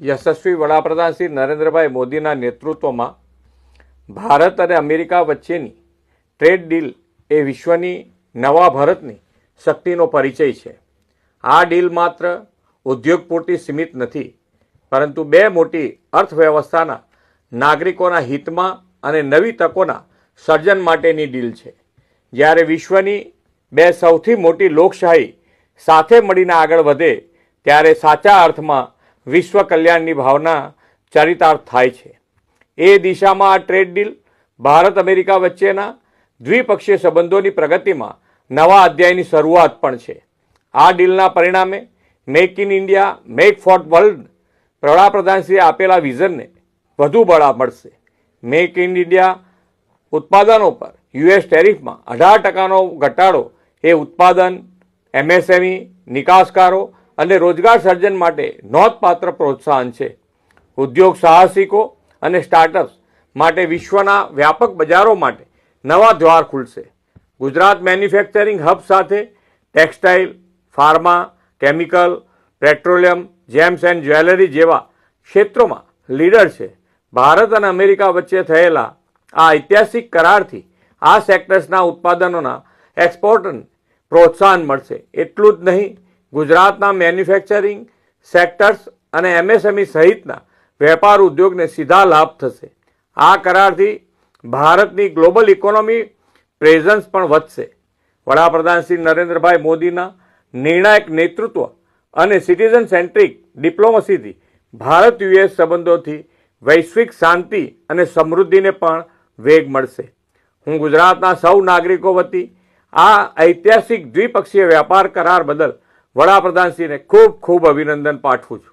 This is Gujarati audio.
યશસ્વી વડાપ્રધાન શ્રી નરેન્દ્રભાઈ મોદીના નેતૃત્વમાં ભારત અને અમેરિકા વચ્ચેની ટ્રેડ ડીલ એ વિશ્વની નવા ભારતની શક્તિનો પરિચય છે. આ ડીલ માત્ર ઉદ્યોગ પૂરતી સીમિત નથી, પરંતુ બે મોટી અર્થવ્યવસ્થાના નાગરિકોના હિતમાં અને નવી તકોના સર્જન માટેની ડીલ છે. જ્યારે વિશ્વની બે સૌથી મોટી લોકશાહી સાથે મળીને આગળ વધે ત્યારે સાચા અર્થમાં વિશ્વ કલ્યાણની ભાવના ચરિતાર્થ થાય છે. એ દિશામાં આ ટ્રેડ ડીલ ભારત અમેરિકા વચ્ચેના દ્વિપક્ષીય સંબંધોની પ્રગતિમાં નવા અધ્યાયની શરૂઆત પણ છે. આ ડીલના પરિણામે make in India, make for world વડાપ્રધાનશ્રીએ આપેલા વિઝનને વધુ બળ મળશે. મેક ઇન ઇન્ડિયા ઉત્પાદનો પર યુએસ ટેરિફમાં 18% ઘટાડો એ ઉત્પાદન, એમએસએમઈ, નિકાસકારો અને રોજગાર સર્જન માટે નોંધપાત્ર પ્રોત્સાહન છે. ઉદ્યોગ સાહસિકો અને સ્ટાર્ટઅપ્સ માટે વિશ્વના વ્યાપક બજારો માટે નવા દ્વાર ખુલશે. ગુજરાત મેન્યુફેક્ચરિંગ હબ સાથે textile, pharma, chemical, petroleum, gems and jewellery જેવા ક્ષેત્રોમાં લીડર છે. ભારત અને અમેરિકા વચ્ચે થયેલા આ ઐતિહાસિક કરારથી આ સેક્ટર્સના ઉત્પાદનોના એક્સપોર્ટને પ્રોત્સાહન મળશે. એટલું જ નહીં, ગુજરાતના મેન્યુફેક્ચરિંગ સેક્ટર્સ અને એમએસએમઈ સહિતના વેપાર ઉદ્યોગને સીધા લાભ થશે. આ કરારથી ભારતની ગ્લોબલ ઇકોનોમી પ્રેઝન્સ પણ વધશે. વડાપ્રધાન શ્રી નરેન્દ્રભાઈ મોદીના નિર્ણાયક નેતૃત્વ અને સિટીઝન સેન્ટ્રિક ડિપ્લોમસીથી ભારત યુએસ સંબંધોથી વૈશ્વિક શાંતિ અને સમૃદ્ધિને પણ વેગ મળશે. હું ગુજરાતના સૌ નાગરિકો વતી આ ઐતિહાસિક દ્વિપક્ષીય વ્યાપાર કરાર બદલ વડાપ્રધાનશ્રીને ખૂબ ખૂબ અભિનંદન પાઠવું છું.